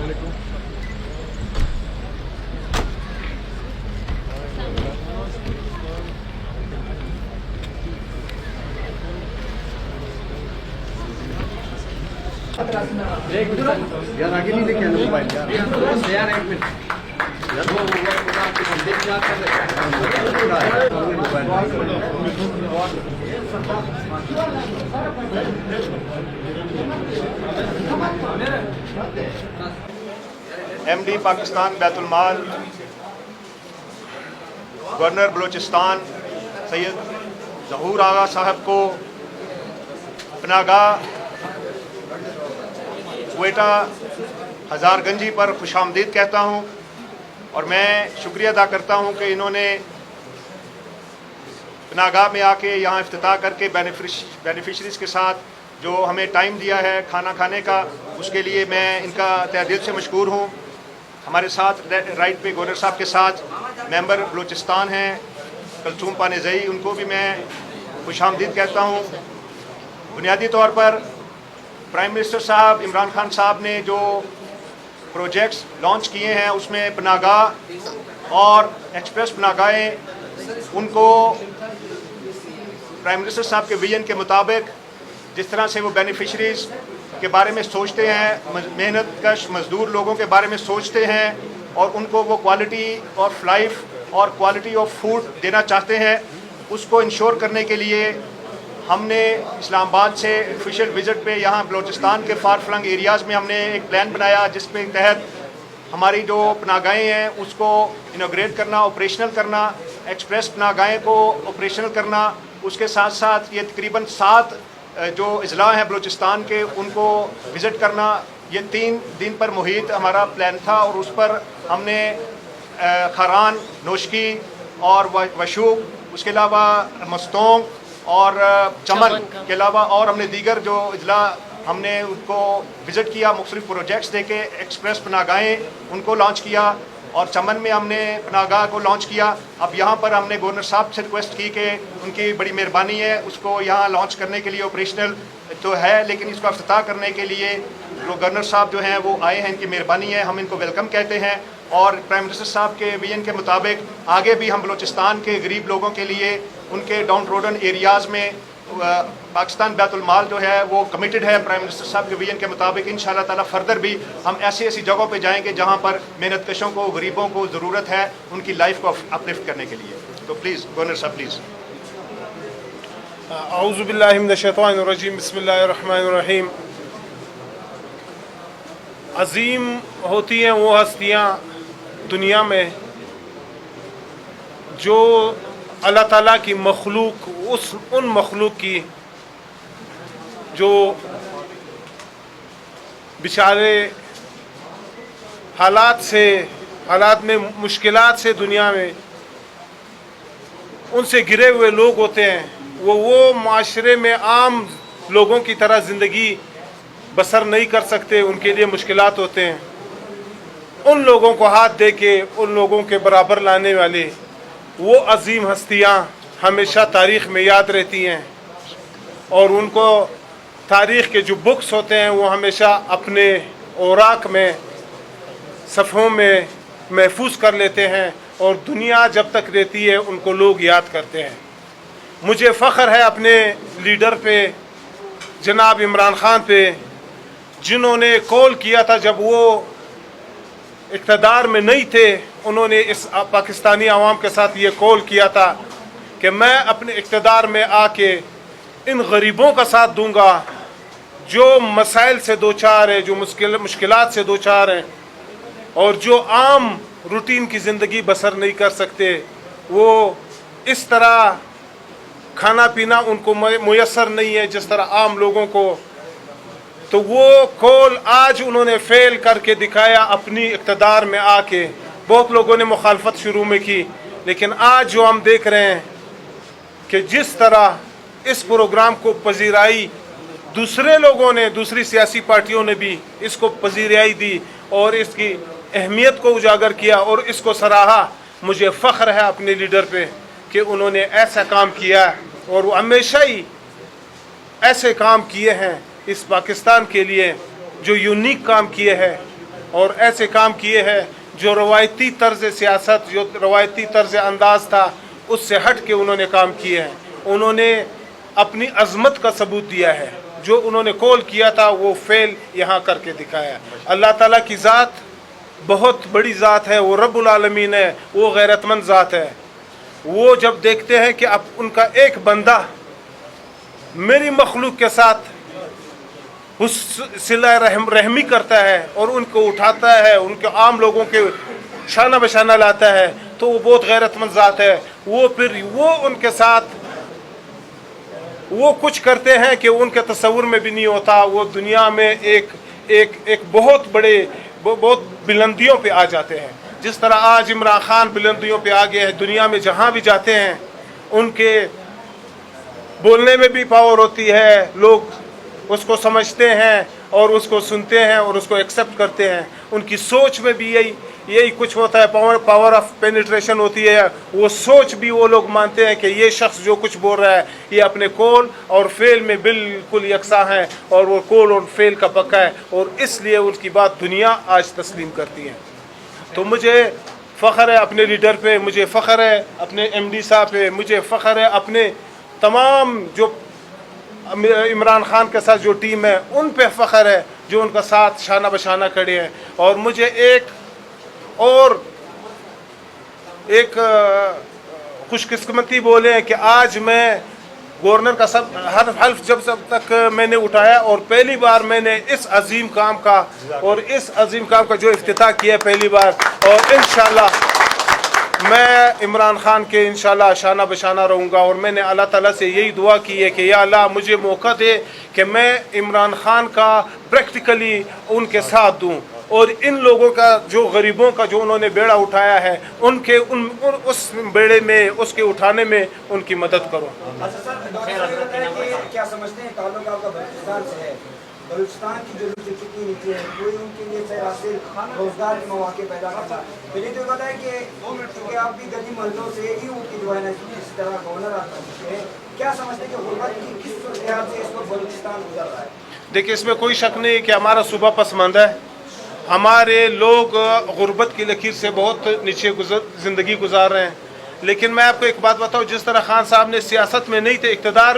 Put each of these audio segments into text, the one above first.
यार आगे नहीं लेके आना मोबाइल यार एक मिनट MD पाकिस्तान बैतुल माल गवर्नर बलूचिस्तान सैयद ज़हूर आगा साहब को पनागाह क्वेटा हज़ारगंजी पर खुशामदीद कहता हूँ और मैं शुक्रिया अदा करता हूँ कि इन्होंने पनागाह में आके यहाँ इफ्तिताह करके बेनिफिशरीज़ के साथ जो हमें टाइम दिया है खाना खाने का, उसके लिए मैं इनका तहे दिल से मशकूर हूँ। हमारे साथ राइट पे गवर्नर साहब के साथ मेंबर बलूचिस्तान हैं कलसूम पानेज़ई, उनको भी मैं खुशामदीद कहता हूँ। बुनियादी तौर पर प्राइम मिनिस्टर साहब इमरान खान साहब ने जो प्रोजेक्ट्स लॉन्च किए हैं उसमें पनागाह और एक्सप्रेस पनागाहें, उनको प्राइम मिनिस्टर साहब के विजन के मुताबिक जिस तरह से वो बेनिफिशरीज़ के बारे में सोचते हैं, मेहनत कश मज़दूर लोगों के बारे में सोचते हैं और उनको वो क्वालिटी ऑफ लाइफ और क्वालिटी ऑफ फूड देना चाहते हैं, उसको इंश्योर करने के लिए हमने इस्लामाबाद से ऑफिशियल विज़िट पे यहाँ बलूचिस्तान के फार फ्लंग एरियाज़ में हमने एक प्लान बनाया जिसके तहत हमारी जो पनागाहें हैं उसको इनॉग्रेट करना, ऑपरेशनल करना, एक्सप्रेस पनागाहें को ऑपरेशनल करना, उसके साथ साथ ये तकरीबन 7 जो अजला हैं बलूचिस्तान के उनको विज़िट करना। ये 3 दिन पर मुहित हमारा प्लान था और उस पर हमने खरान, नोशकी और वशूक, उसके अलावा मस्तोंग और चमन के अलावा और हमने दीगर जो अजला हमने उनको विज़िट किया, मुख्तलिफ प्रोजेक्ट्स देके एक्सप्रेस पनागाहें उनको लॉन्च किया और चमन में हमने पनागाह को लॉन्च किया। अब यहाँ पर हमने गवर्नर साहब से रिक्वेस्ट की कि उनकी बड़ी मेहरबानी है, उसको यहाँ लॉन्च करने के लिए ऑपरेशनल तो है, लेकिन इसको इफ्तिताह करने के लिए जो गवर्नर साहब जो हैं वो आए हैं, इनकी मेहरबानी है, हम इनको वेलकम कहते हैं। और प्राइम मिनिस्टर साहब के विजन के मुताबिक आगे भी हम बलूचिस्तान के गरीब लोगों के लिए उनके डाउन रोडन एरियाज़ में पाकिस्तान बैतुल माल जो है वो कमिटेड है प्राइम मिनिस्टर साहब के विजन के मुताबिक। इंशाअल्लाह ताला फर्दर भी हम ऐसी ऐसी जगहों पे जाएंगे जहाँ पर मेहनत कशों को, गरीबों को ज़रूरत है उनकी लाइफ को अपलिफ्ट करने के लिए। तो प्लीज़ गवर्नर साहब प्लीज़। औज़ु बिल्लाहि मिनश शैतानिर रजीम, बिस्मिल्लाहिर रहमानिर रहीम। अजीम होती हैं वो हस्तियाँ दुनिया में जो अल्लाह ताला की मखलूक, उन मखलूक की जो बेचारे हालात में मुश्किलात से दुनिया में उनसे घिरे हुए लोग होते हैं, वो माशरे में आम लोगों की तरह ज़िंदगी बसर नहीं कर सकते, उनके लिए मुश्किलात होते हैं। उन लोगों को हाथ दे के उन लोगों के बराबर लाने वाले वो अजीम हस्तियाँ हमेशा तारीख़ में याद रहती हैं और उनको तारीख़ के जो बुक्स होते हैं वो हमेशा अपने औराक में, सफ़ों में महफूज कर लेते हैं और दुनिया जब तक रहती है उनको लोग याद करते हैं। मुझे फ़ख्र है अपने लीडर पे, जनाब इमरान खान पे, जिन्होंने कॉल किया था जब वो इक़्तिदार में नहीं थे, उन्होंने इस पाकिस्तानी आवाम के साथ ये कॉल किया था कि मैं अपने इक़्तिदार में आके इन गरीबों का साथ दूंगा जो मसाइल से दो चार है, जो मुश्किलात से दो चार हैं और जो आम रूटीन की ज़िंदगी बसर नहीं कर सकते, वो इस तरह खाना पीना उनको मुयस्सर नहीं है जिस तरह आम लोगों को। तो वो कॉल आज उन्होंने फेल करके दिखाया अपनी इक़्तिदार में आके। बहुत लोगों ने मुखालफत शुरू में की, लेकिन आज जो हम देख रहे हैं कि जिस तरह इस प्रोग्राम को पजीराई दूसरे लोगों ने, दूसरी सियासी पार्टियों ने भी इसको पजीराई दी और इसकी अहमियत को उजागर किया और इसको सराहा। मुझे फ़ख्र है अपने लीडर पे कि उन्होंने ऐसा काम किया और वो हमेशा ही ऐसे काम किए हैं इस पाकिस्तान के लिए, जो यूनिक काम किए हैं। اور ایسے کام کیے ہیں جو روایتی طرز سیاست جو روایتی طرز انداز تھا اس سے ہٹ کے انہوں نے کام کیے ہیں. انہوں نے اپنی عظمت کا ثبوت دیا ہے. جو انہوں نے کال کیا تھا وہ فعل یہاں کر کے دکھایا. اللہ تعالیٰ کی ذات بہت بڑی ذات ہے, وہ رب العالمین ہے, وہ غیرت مند ذات ہے. وہ جب دیکھتے ہیں کہ اب ان کا ایک بندہ میری مخلوق کے ساتھ اس صلہ رحمی کرتا ہے اور ان کو اٹھاتا ہے, ان کے عام لوگوں کے شانہ بشانہ لاتا ہے, تو وہ بہت غیرت مند ذات ہے. وہ پھر وہ ان کے ساتھ وہ کچھ کرتے ہیں کہ ان کے تصور میں بھی نہیں ہوتا. وہ دنیا میں ایک بہت بلندیوں پہ آ جاتے ہیں. جس طرح آج عمران خان بلندیوں پہ آ گئے ہیں, دنیا میں جہاں بھی جاتے ہیں ان کے بولنے میں بھی پاور ہوتی ہے, لوگ اس کو سمجھتے ہیں اور اس کو سنتے ہیں اور اس کو ایکسیپٹ کرتے ہیں. ان کی سوچ میں بھی یہی کچھ ہوتا ہے, پاور آف پینیٹریشن ہوتی ہے. وہ سوچ بھی وہ لوگ مانتے ہیں کہ یہ شخص جو کچھ بول رہا ہے یہ اپنے قول اور فعل میں بالکل یکساں ہے, اور وہ قول اور فعل کا پکا ہے, اور اس لیے ان کی بات دنیا آج تسلیم کرتی ہے. تو مجھے فخر ہے اپنے لیڈر پہ, مجھے فخر ہے اپنے ایم ڈی صاحب پہ, مجھے فخر ہے اپنے تمام جو عمران خان کے ساتھ جو ٹیم ہے ان پہ فخر ہے جو ان کا ساتھ شانہ بشانہ کھڑے ہیں. اور مجھے ایک خوش قسمتی بولے کہ آج میں گورنر کا حلف جب تک میں نے اٹھایا, اور پہلی بار میں نے اس عظیم کام کا جو افتتاح کیا پہلی بار, اور انشاءاللہ میں عمران خان کے انشاءاللہ شانہ بشانہ رہوں گا. اور میں نے اللہ تعالیٰ سے یہی دعا کی ہے کہ یا اللہ مجھے موقع دے کہ میں عمران خان کا پریکٹیکلی ان کے ساتھ دوں, اور ان لوگوں کا جو غریبوں کا جو انہوں نے بیڑا اٹھایا ہے اس بیڑے میں اس کے اٹھانے میں ان کی مدد کروں. کیا سمجھتے ہیں تعلق آپ کا بلوچستان سے ہے, بلوچستان کی جو چکی نیچے ہے کوئی ان کے لیے حاصل روزگار کے مواقع پیدا کرتا. پہلے تو بتائیں کہ آپ بھی گلی محلوں سے ہی ان کی جو ہے نا اس طرح گورنر آ چکے ہیں, کیا سمجھتے ہیں کہ غربت کی کس صورتحال سے اس وقت بلوچستان گزر رہا ہے؟ دیکھیں اس میں کوئی شک نہیں کہ ہمارا صوبہ پسماندہ ہے. ہمارے لوگ غربت کی لکیر سے بہت نیچے زندگی گزار رہے ہیں. لیکن میں آپ کو ایک بات بتاؤں, جس طرح خان صاحب نے سیاست میں نہیں تھے, اقتدار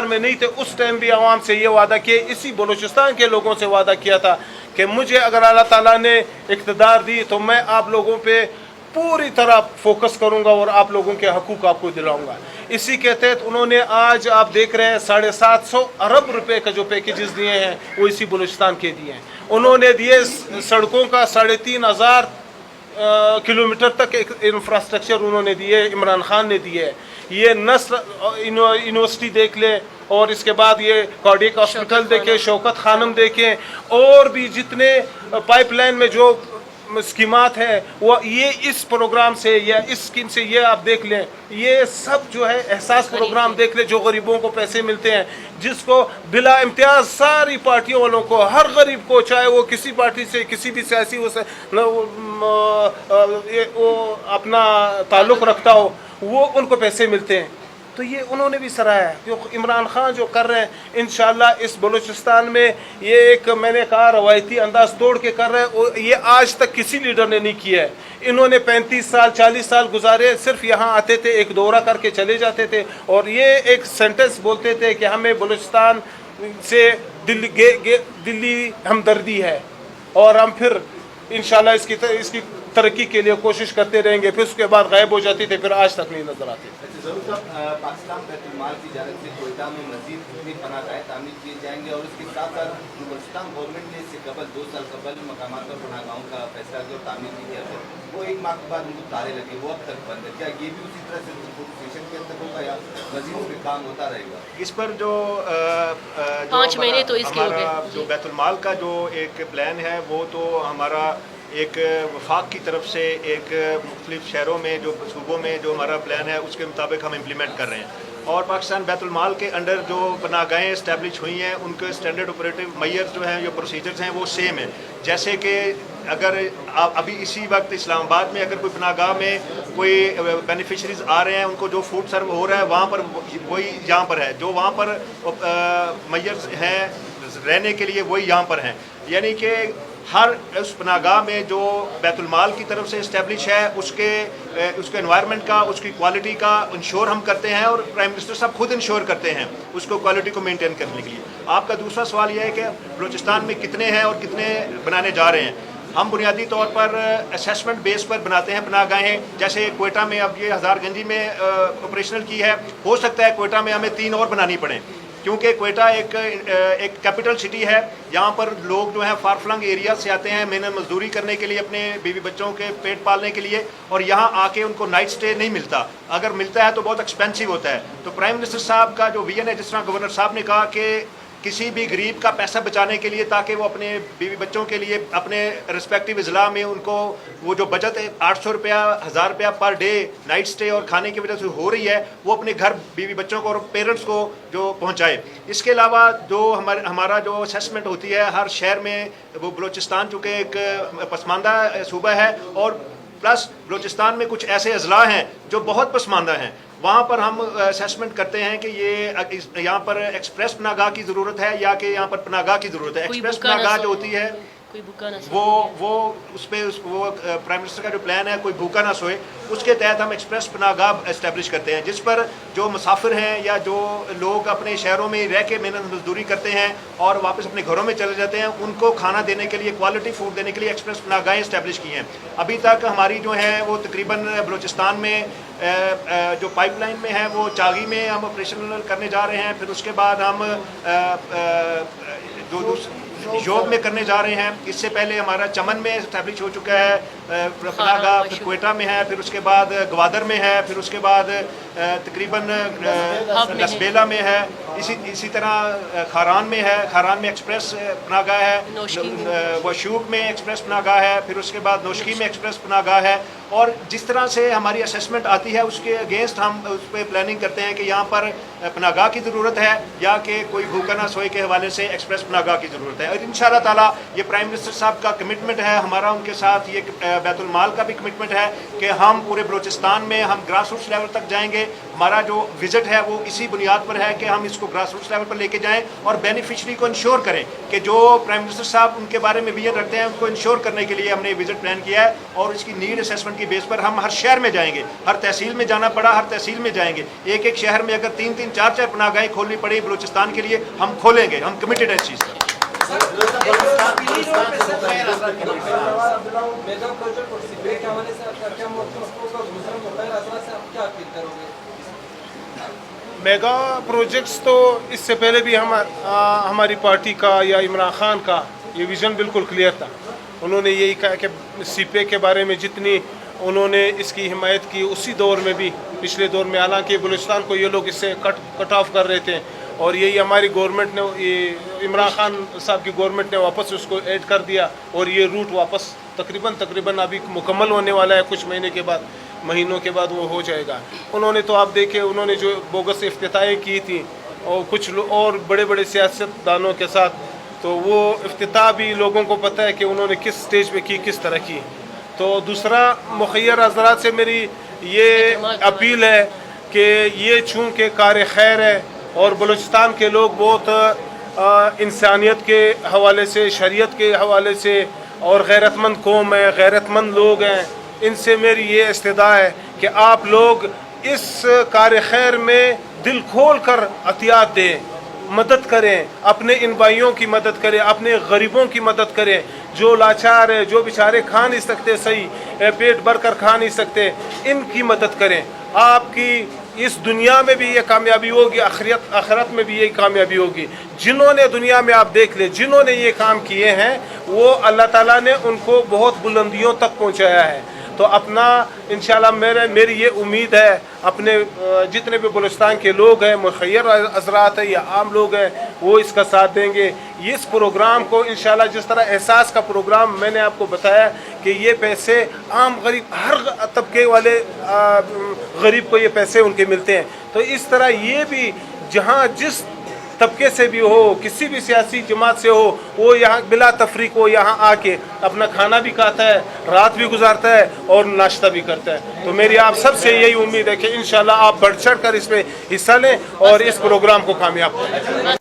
میں نہیں تھے, اس ٹائم بھی عوام سے یہ وعدہ کیا, اسی بلوچستان کے لوگوں سے وعدہ کیا تھا کہ مجھے اگر اللہ تعالیٰ نے اقتدار دی تو میں آپ لوگوں پہ پوری طرح فوکس کروں گا اور آپ لوگوں کے حقوق آپ کو دلاؤں گا. اسی کے تحت انہوں نے آج آپ دیکھ رہے ہیں 750 ارب روپے کا جو پیکیجز دیے ہیں وہ اسی بلوچستان کے دیے ہیں. انہوں نے دیے سڑکوں کا 3500 کلومیٹر تک انفراسٹرکچر انہوں نے دیے, عمران خان نے دیے. یہ نسل یونیورسٹی دیکھ لیں, اور اس کے بعد یہ کارڈیک ہاسپٹل دیکھیں, شوکت خانم دیکھیں, اور بھی جتنے پائپ لائن میں جو اسکیمات ہیں وہ یہ اس پروگرام سے یا اس اسکیم سے یہ آپ دیکھ لیں. یہ سب جو ہے احساس پروگرام دیکھ لیں, جو غریبوں کو پیسے ملتے ہیں, جس کو بلا امتیاز ساری پارٹیوں والوں کو, ہر غریب کو, چاہے وہ کسی پارٹی سے کسی بھی سیاسی وہ اپنا تعلق رکھتا ہو, وہ ان کو پیسے ملتے ہیں. تو یہ انہوں نے بھی سراہا ہے جو عمران خان جو کر رہے ہیں. انشاءاللہ اس بلوچستان میں یہ ایک میں نے کہا روایتی انداز توڑ کے کر رہے ہیں, یہ آج تک کسی لیڈر نے نہیں کیا ہے. انہوں نے 35 سال 40 سال گزارے, صرف یہاں آتے تھے, ایک دورہ کر کے چلے جاتے تھے, اور یہ ایک سینٹنس بولتے تھے کہ ہمیں بلوچستان سے دلی ہمدردی ہے, اور ہم پھر انشاءاللہ اس کی ترقی کے لیے کوشش کرتے رہیں گے. پھر اس کے بعد غائب ہو جاتی تھے, پھر آج تک نہیں نظر آتے. ضرور صاحب, پاکستان بیت المال کی جانب سے کوئٹہ میں مزید کتنی پناہ گاہیں تعمیر کیے جائیں گے, اور اس کے ساتھ ساتھ بلوچستان گورنمنٹ نے اس سے قبل 2 سال قبل مقامات پر پناہ گاہوں کا فیصلہ کیا اور تعمیر بھی کیا تھا, وہ 1 ماہ کے بعد ان کو تارے لگے, وہ اب تک بند ہے. کیا یہ بھی اسی طرح سے سیشن کے اندر ہوگا یا مزید اس پہ کام ہوتا رہے گا؟ اس پر جو 5 مہینے تو اس کے ہو گئے. جو بیت المال کا جو ایک پلان ہے وہ تو ہمارا ایک وفاق کی طرف سے ایک مختلف شہروں میں جو صوبوں میں جو ہمارا پلان ہے اس کے مطابق ہم امپلیمنٹ کر رہے ہیں. اور پاکستان بیت المال کے انڈر جو پناہ گاہیں اسٹیبلش ہوئی ہیں ان کے اسٹینڈرڈ آپریٹو معیار جو ہیں جو پروسیجرز ہیں وہ سیم ہیں. جیسے کہ اگر ابھی اسی وقت اسلام آباد میں اگر کوئی پناہ گاہ میں کوئی بینیفیشریز آ رہے ہیں, ان کو جو فوڈ سرو ہو رہا ہے وہاں پر وہی یہاں پر ہے, جو وہاں پر معیار ہیں رہنے کے لیے وہی یہاں پر ہیں. یعنی کہ हर उस पनागाह में जो बैतुलमाल की तरफ से इस्टेब्लिश है उसके एनवायरनमेंट का, उसकी क्वालिटी का इंश्योर हम करते हैं और प्राइम मिनिस्टर साहब खुद इंश्योर करते हैं उसको क्वालिटी को मेंटेन करने के लिए। आपका दूसरा सवाल यह है कि बलूचिस्तान में कितने हैं और कितने बनाने जा रहे हैं। हम बुनियादी तौर पर असेसमेंट बेस पर बनाते हैं पनागाहें। जैसे कोयटा में अब ये हज़ारगंजी में ऑपरेशनल की है, हो सकता है कोयटा में हमें 3 और बनानी पड़े, क्योंकि कोयटा एक कैपिटल सिटी है। यहाँ पर लोग जो हैं फार फ्लंग एरिया से आते हैं मेहनत मजदूरी करने के लिए, अपने बीवी बच्चों के पेट पालने के लिए, और यहाँ आके उनको नाइट स्टे नहीं मिलता, अगर मिलता है तो बहुत एक्सपेंसिव होता है। तो प्राइम मिनिस्टर साहब का जो विजन है, जिस तरह गवर्नर साहब ने कहा कि किसी भी गरीब का पैसा बचाने के लिए, ताकि वो अपने बीवी बच्चों के लिए अपने रिस्पेक्टिव अजला में उनको वो जो बचत है 800 रुपया 1000 रुपया पर डे नाइट स्टे और खाने की वजह से हो रही है, वो अपने घर बीवी बच्चों को और पेरेंट्स को जो पहुंचाए। इसके अलावा जो हमारा जो असेसमेंट होती है हर शहर में, वो बलूचिस्तान चूँकि एक पसमानदा सूबा है और प्लस बलूचिस्तान में कुछ ऐसे अजला हैं जो बहुत पसमानदा हैं, वहाँ पर हम असेसमेंट करते हैं कि ये यहाँ पर एक्सप्रेस पनागाह की ज़रूरत है या कि यहाँ पर पनागाह की ज़रूरत है। एक्सप्रेस पनागाह जो होती है कोई भूखा ना सोए। वो उस पर वो प्राइम मिनिस्टर का जो प्लान है कोई भूखा ना सोए, उसके तहत हम एक्सप्रेस पनागाह इस्टेब्लिश करते हैं, जिस पर जो मुसाफिर हैं या जो लोग अपने शहरों में रह के मेहनत मजदूरी करते हैं और वापस अपने घरों में चले जाते हैं, उनको खाना देने के लिए, क्वालिटी फूड देने के लिए एक्सप्रेस पनागाहें इस्टेब्लिश की हैं। अभी तक हमारी जो है वो तकरीबन बलूचिस्तान में जो पाइपलाइन में है वो चागी में हम ऑपरेशनल करने जा रहे हैं, फिर उसके बाद हम जोब में करने जा रहे हैं। इससे पहले हमारा चमन में इस्टेब्लिश हो चुका है पनागाह, फिर कोयटा में है, फिर उसके बाद गवादर में है, फिर उसके बाद तकरीबन लसबेला में है, इसी तरह खारान में है, खारान में एक्सप्रेस पनागाह है, वशूक में एक्सप्रेस पनागाह है, फिर उसके बाद नौशकी में एक्सप्रेस पनागाह है। और जिस तरह से हमारी असेसमेंट आती है उसके अगेंस्ट हम उस पर प्लानिंग करते हैं कि यहाँ पर पनागाह की ज़रूरत है या कि कोई भूखा ना सोए के हवाले से एक्सप्रेस पनागाह की ज़रूरत है। और इंशाअल्लाह ताला ये प्राइम मिनिस्टर साहब का कमिटमेंट है, हमारा उनके साथ ये बैतुलमाल का भी कमिटमेंट है कि हम पूरे बलूचिस्तान में हम ग्रास रूट्स लेवल तक जाएंगे। हमारा जो विजिट है वो इसी बुनियाद पर है कि हम इसको ग्रास रूट्स लेवल पर लेके जाएं और बेनिफिशरी को इंश्योर करें कि जो प्राइम मिनिस्टर साहब उनके बारे में विजन रखते हैं उनको इंश्योर करने के लिए हमने विजिट प्लान किया है। और इसकी नीड असेसमेंट की बेस पर हम हर शहर में जाएंगे, हर तहसील में जाना पड़ा हर तहसील में जाएंगे। एक एक शहर में अगर 3-3 4-4 पनागाहें खोलनी पड़ी बलूचिस्तान के लिए, हम खोलेंगे, हम कमिटेड है इस चीज़ पर। मेगा प्रोजेक्ट्स तो इससे पहले भी हमारी पार्टी का या इमरान खान का ये विज़न बिल्कुल क्लियर था। उन्होंने यही कहा कि सीपे के बारे में जितनी उन्होंने इसकी हिमायत की उसी दौर में भी, पिछले दौर में, हालांकि बलूचिस्तान को ये लोग इससे कट ऑफ कर रहे थे और यही हमारी गवर्नमेंट ने, ये इमरान खान साहब की गवर्नमेंट ने वापस उसको ऐड कर दिया और ये रूट वापस तकरीबन अभी मुकम्मल होने वाला है, कुछ महीनों के बाद वो हो जाएगा। उन्होंने तो आप देखे, उन्होंने जो बोगस इफ्तिताहें की थी और कुछ और बड़े बड़े सियासतदानों के साथ, तो वो इफ्तिताह भी लोगों को पता है कि उन्होंने किस स्टेज पे की, किस तरह की। तो दूसरा मुखय्यर हज़रात से मेरी ये अपील है कि ये चूँकि कार खैर है और बलूचिस्तान के लोग बहुत इंसानियत के हवाले से, शरीयत के हवाले से और गैरतमंद कौम है, गैरतमंद लोग हैं, इनसे मेरी ये इस्तदा है कि आप लोग इस कार खैर में दिल खोल कर अतियात दें, मदद करें, अपने इन भाइयों की मदद करें, अपने गरीबों की मदद करें, जो लाचार है, जो बेचारे खा नहीं सकते, सही पेट भर कर खा नहीं सकते, इनकी मदद करें। आपकी इस दुनिया में भी ये कामयाबी होगी, आखिरत में भी यही कामयाबी होगी। जिन्होंने दुनिया में आप देख ले, जिन्होंने ये काम किए हैं वो अल्लाह ताला ने उनको बहुत बुलंदियों तक पहुँचाया है। तो अपना इंशाल्लाह मेरी ये उम्मीद है, अपने जितने भी बलूचिस्तान के लोग हैं, मुखय्यर हज़रात हैं या आम लोग हैं, वो इसका साथ देंगे। इस प्रोग्राम को इंशाल्लाह, जिस तरह एहसास का प्रोग्राम मैंने आपको बताया कि ये पैसे आम गरीब, हर तबके वाले गरीब को ये पैसे उनके मिलते हैं, तो इस तरह ये भी जहाँ जिस तबके से भी हो, किसी भी सियासी जमात से हो, वो यहाँ बिला तफरीक वो यहाँ आके अपना खाना भी खाता है, रात भी गुजारता है और नाश्ता भी करता है। तो मेरी आप सबसे यही उम्मीद है कि इंशाल्लाह आप बढ़ चढ़ कर इसमें हिस्सा लें और इस प्रोग्राम को कामयाब करें।